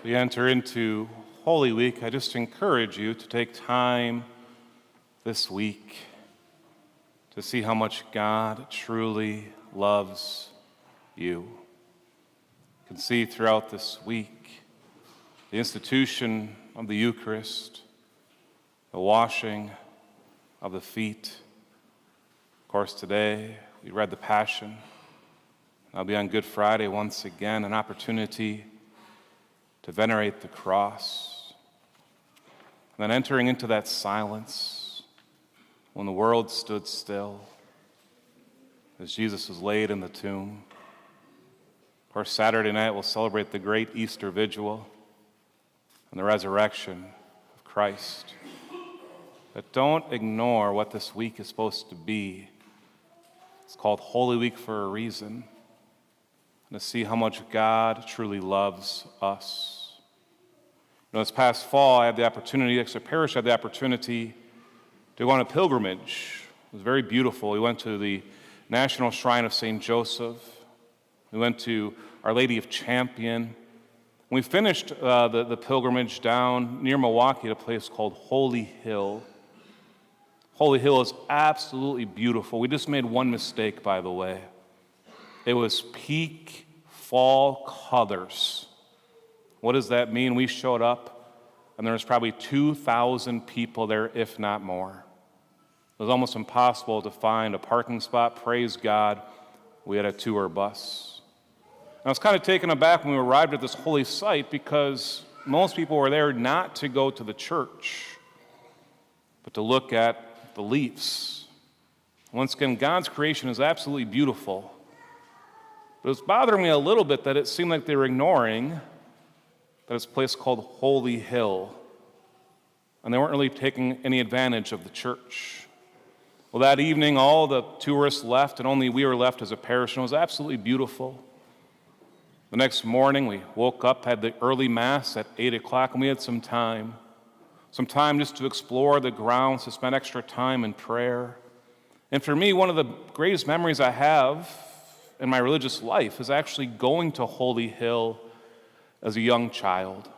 we enter into Holy Week, I just encourage you to take time this week to see how much God truly loves you. You can see throughout this week the institution of the Eucharist, the washing of the feet. Of course, today we read the Passion. I'll be on Good Friday once again, an opportunity to venerate the cross. And then entering into that silence when the world stood still as Jesus was laid in the tomb. Of course, Saturday night we'll celebrate the great Easter Vigil and the resurrection of Christ. But don't ignore what this week is supposed to be. It's called Holy Week for a reason. And to see how much God truly loves us. This past fall, I had the opportunity, actually, parish had the opportunity to go on a pilgrimage. It was very beautiful. We went to the National Shrine of St. Joseph. We went to Our Lady of Champion. We finished the pilgrimage down near Milwaukee at a place called Holy Hill. Holy Hill is absolutely beautiful. We just made one mistake, by the way. It was peak fall colors. What does that mean? We showed up, and there was probably 2,000 people there, if not more. It was almost impossible to find a parking spot. Praise God, we had a tour bus. And I was kind of taken aback when we arrived at this holy site because most people were there not to go to the church, but to look at the leaves. Once again, God's creation is absolutely beautiful. But it was bothering me a little bit that it seemed like they were ignoring that it's a place called Holy Hill, and they weren't really taking any advantage of the church. Well, that evening, all the tourists left, and only we were left as a parish, and it was absolutely beautiful. The next morning, we woke up, had the early Mass at 8 o'clock, and we had some time just to explore the grounds, to spend extra time in prayer. And for me, one of the greatest memories I have in my religious life is actually going to Holy Hill as a young child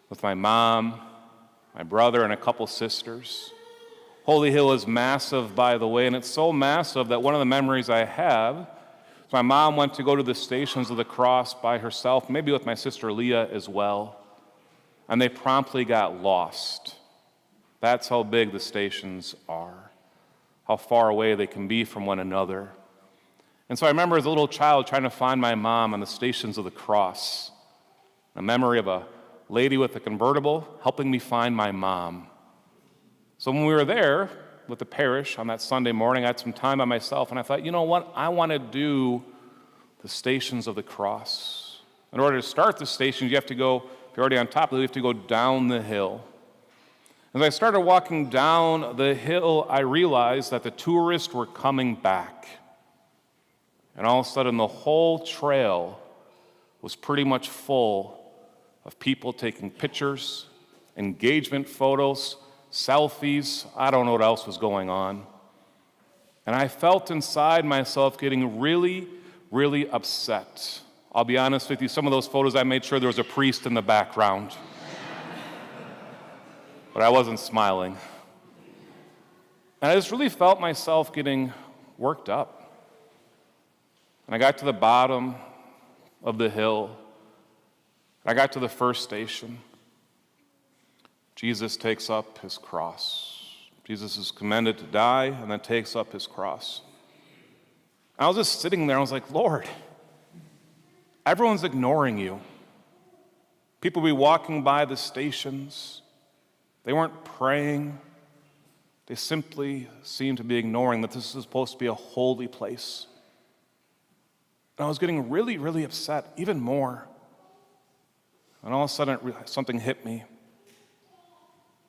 with my mom, my brother, and a couple sisters. Holy Hill is massive, by the way, and it's so massive that one of the memories I have is my mom went to go to the Stations of the Cross by herself, maybe with my sister Leah as well, and they promptly got lost. That's how big the stations are, how far away they can be from one another. And so I remember as a little child trying to find my mom on the Stations of the Cross. A memory of a lady with a convertible helping me find my mom. So when we were there with the parish on that Sunday morning, I had some time by myself, and I thought, you know what? I want to do the Stations of the Cross. In order to start the stations, you have to go, if you're already on top of it, you have to go down the hill. As I started walking down the hill, I realized that the tourists were coming back. And all of a sudden, the whole trail was pretty much full of people taking pictures, engagement photos, selfies. I don't know what else was going on. And I felt inside myself getting really, really upset. I'll be honest with you, some of those photos I made sure there was a priest in the background. But I wasn't smiling. And I just really felt myself getting worked up. And I got to the bottom of the hill. I got to the first station. Jesus takes up his cross. Jesus is commanded to die and then takes up his cross. I was just sitting there. I was like, Lord, everyone's ignoring you. People be walking by the stations. They weren't praying. They simply seemed to be ignoring that this is supposed to be a holy place. And I was getting really, really upset, even more. And all of a sudden, something hit me.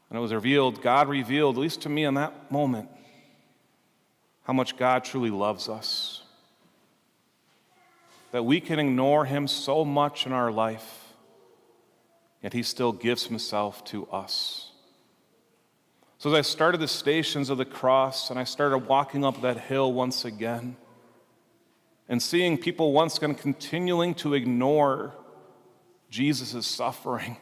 And it was revealed, God revealed, at least to me in that moment, how much God truly loves us. That we can ignore him so much in our life, yet he still gives himself to us. So as I started the Stations of the Cross, and I started walking up that hill once again, and seeing people once again continuing to ignore Jesus' suffering.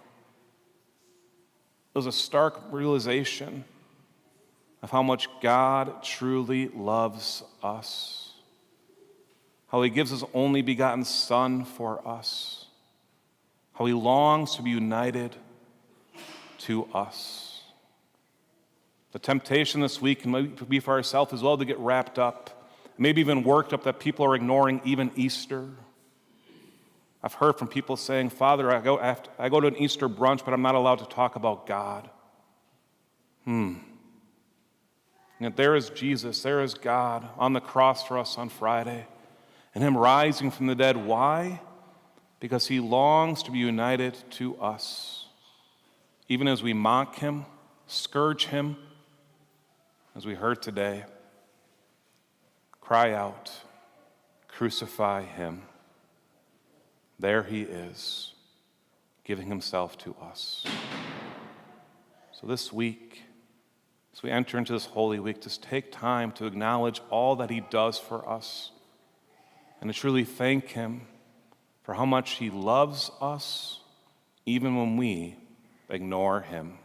It was a stark realization of how much God truly loves us, how he gives his only begotten Son for us, how he longs to be united to us. The temptation this week can be for ourselves as well to get wrapped up, maybe even worked up that people are ignoring even Easter. I've heard from people saying, Father, I go to an Easter brunch, but I'm not allowed to talk about God. And yet there is Jesus, there is God on the cross for us on Friday, and him rising from the dead. Why? Because he longs to be united to us, even as we mock him, scourge him, as we heard today. Cry out, crucify him. There he is, giving himself to us. So this week, as we enter into this Holy Week, just take time to acknowledge all that he does for us and to truly thank him for how much he loves us, even when we ignore him.